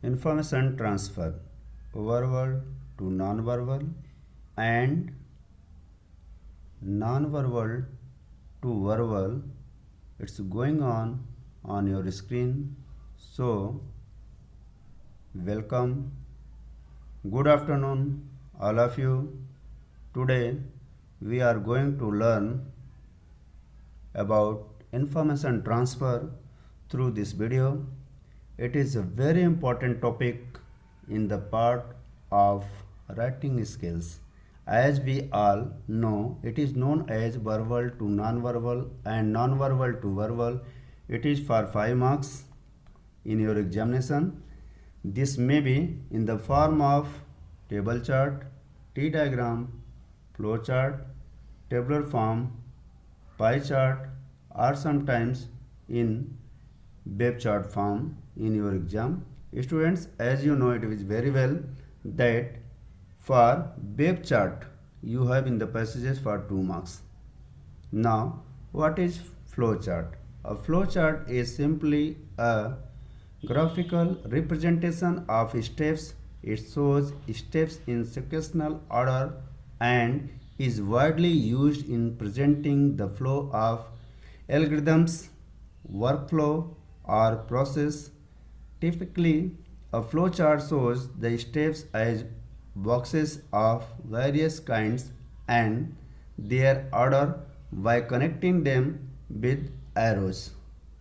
information transfer verbal to non-verbal and non-verbal to verbal. It's going on your screen. So welcome, good afternoon all of you. Today we are going to learn about information transfer through this video. It is a very important topic in the part of writing skills. As we all know, it is known as verbal to non-verbal and non-verbal to verbal. It is for 5 marks in your examination. This may be in the form of table chart, T diagram, flow chart, tabular form, pie chart, or sometimes in web chart form in your exam. Students, as you know it is very well that for web chart you have in the passages for 2 marks. Now what is flow chart? A flow chart is simply a graphical representation of steps. It shows steps in sequential order and is widely used in presenting the flow of algorithms, workflow, or process. Typically, a flowchart shows the steps as boxes of various kinds and their order by connecting them with arrows.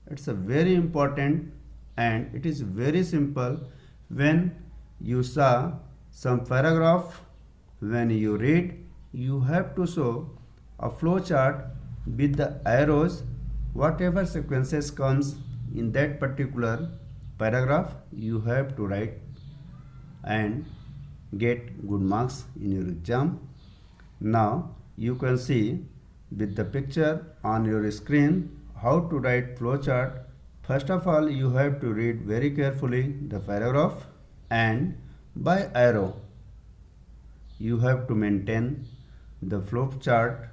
It's a very important and it is very simple. When you saw some paragraph, when you read, you have to show a flowchart with the arrows. Whatever sequences comes in that particular paragraph, you have to write and get good marks in your exam. Now you can see with the picture on your screen how to write flowchart. First of all, you have to read very carefully the paragraph, and by arrow you have to maintain the flowchart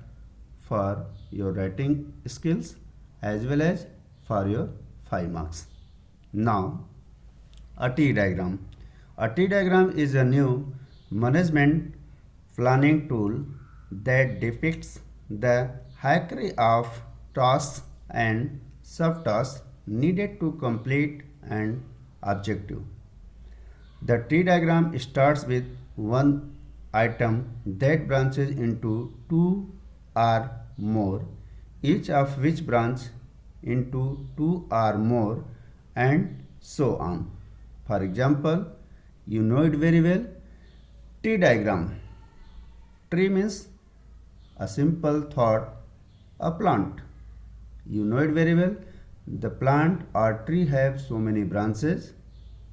for your writing skills as well as for your 5 marks. Now, a T diagram. A T diagram is a new management planning tool that depicts the hierarchy of tasks and subtasks needed to complete an objective. The T diagram starts with one item that branches into 2 or more, each of which branch into 2 or more, and so on. For example, you know it very well. T diagram. Tree means a simple thought, a plant. You know it very well. The plant or tree have so many branches,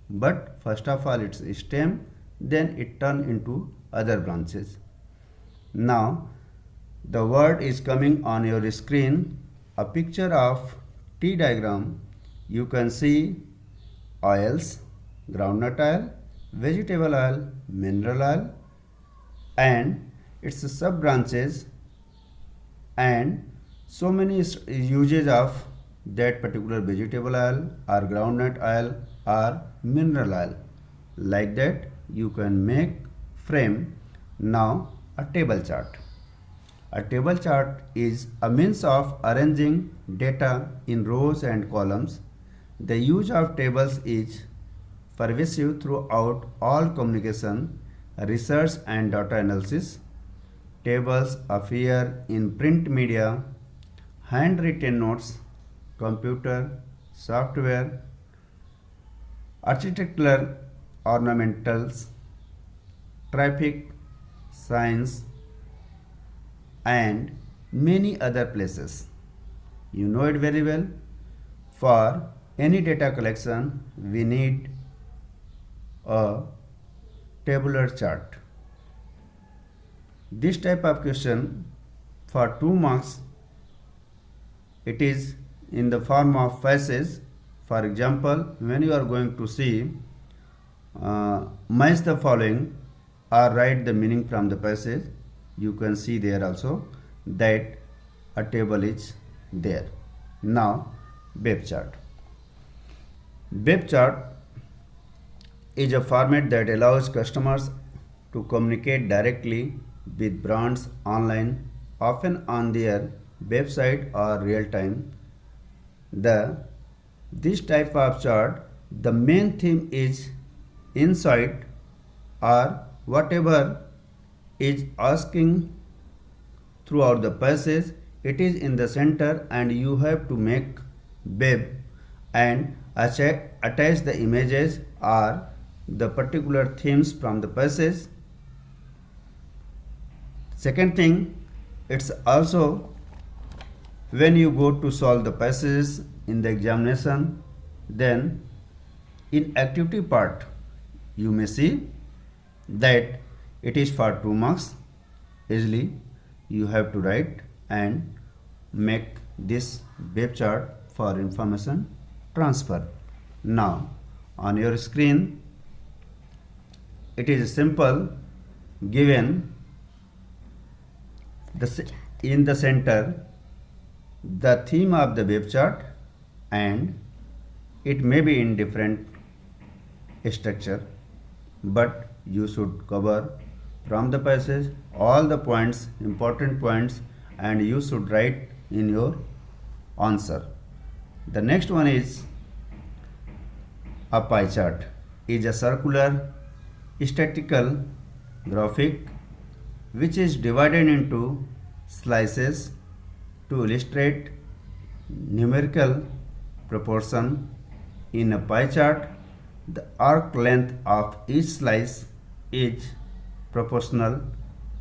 but first of all it's stem, then it turn into other branches. Now the word is coming on your screen, a picture of T diagram. You can see oils, groundnut oil, vegetable oil, mineral oil, and its sub branches, and so many uses of that particular vegetable oil or groundnut oil or mineral oil. Like that you can make frame. Now a table chart. A table chart is a means of arranging data in rows and columns. The use of tables is pervasive throughout all communication, research and data analysis. Tables appear in print media, handwritten notes, computer, software, architectural ornamentals, traffic, science, and many other places. You know it very well. For any data collection, we need a tabular chart. This type of question for 2 marks, it is in the form of passage. For example, when you are going to see match the following or write the meaning from the passage, you can see there also that a table is there. Now web chart. Web chart is a format that allows customers to communicate directly with brands online, often on their website or real time. The this type of chart, the main theme is insight or whatever is asking throughout the passage. It is in the center and you have to make web and attach the images or the particular themes from the passage. Second thing, it's also when you go to solve the passages in the examination, then in activity part you may see that it is for 2 marks. Easily you have to write and make this web chart for information transfer. Now on your screen it is simple, given in the center the theme of the web chart, and it may be in different structure, but you should cover from the passage all the points, important points, and you should write in your answer. The next one is a pie chart. Is a circular statistical graphic which is divided into slices to illustrate numerical proportion. In a pie chart, the arc length of each slice is proportional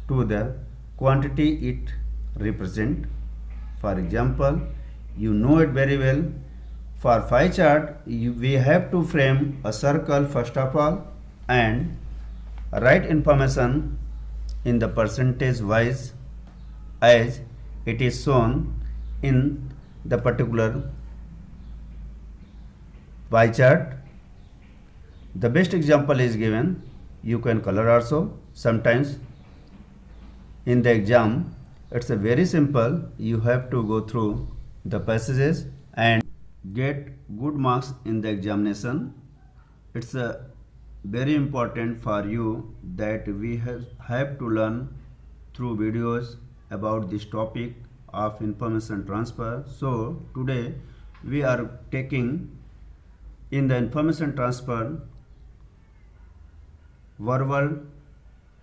to the quantity it represents. For example, you know it very well. For pie chart, we have to frame a circle first of all and write information in the percentage wise as it is shown in the particular pie chart. The best example is given. You can color also. Sometimes in the exam it's a very simple. You have to go through the passages and get good marks in the examination. It's a very important for you that we have to learn through videos about this topic of information transfer. So today we are taking in the information transfer verbal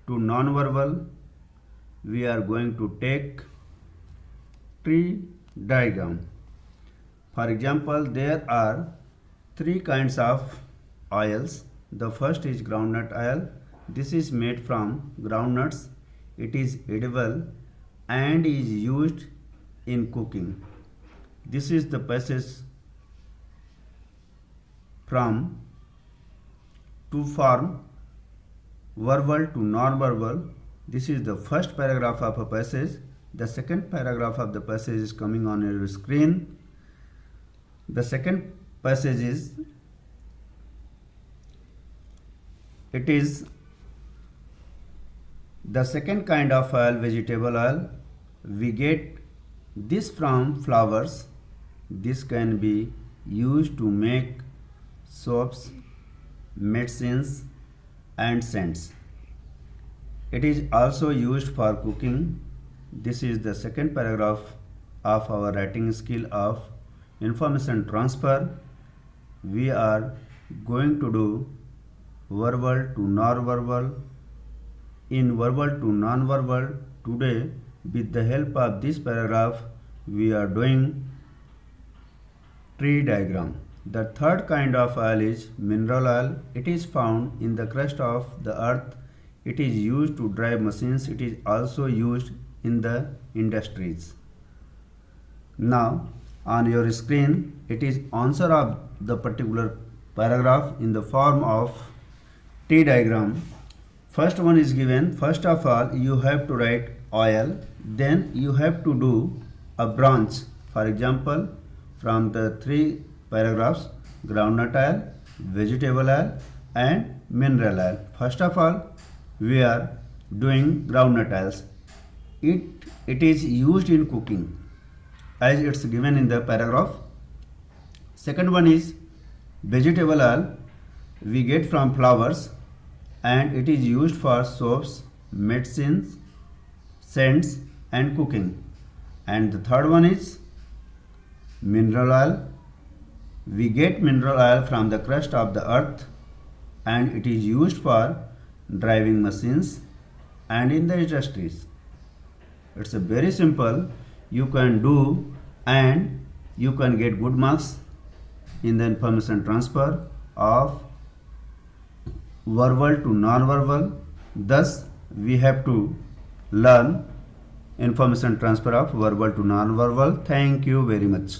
to non-verbal. We are going to take tree diagram. For example, there are 3 kinds of oils. The first is groundnut oil. This is made from groundnuts. It is edible and is used in cooking. This is the passage from to form verbal to non-verbal. This is the first paragraph of a passage. The second paragraph of the passage is coming on your screen. The second passage is, it is the second kind of oil, vegetable oil. We get this from flowers. This can be used to make soaps, medicines and scents. It is also used for cooking. This is the second paragraph of our writing skill of information transfer. We are going to do verbal to non-verbal. In verbal to non-verbal, today with the help of this paragraph we are doing tree diagram. The third kind of oil is mineral oil. It is found in the crust of the earth. It is used to drive machines. It is also used in the industries. Now on your screen it is answer of the particular paragraph in the form of T diagram. First one is given. First of all, you have to write oil, then you have to do a branch. For example, from the 3 paragraphs, groundnut oil, vegetable oil and mineral oil. First of all, we are doing groundnut oils. It is used in cooking as it's given in the paragraph. Second one is vegetable oil. we get from flowers, and it is used for soaps, medicines, scents and cooking. And the third one is mineral oil. We get mineral oil from the crust of the earth, and it is used for driving machines and in the industries. It's a very simple, you can do, and you can get good marks in the information transfer of verbal to non-verbal. Thus we have to learn information transfer of verbal to non-verbal. Thank you very much.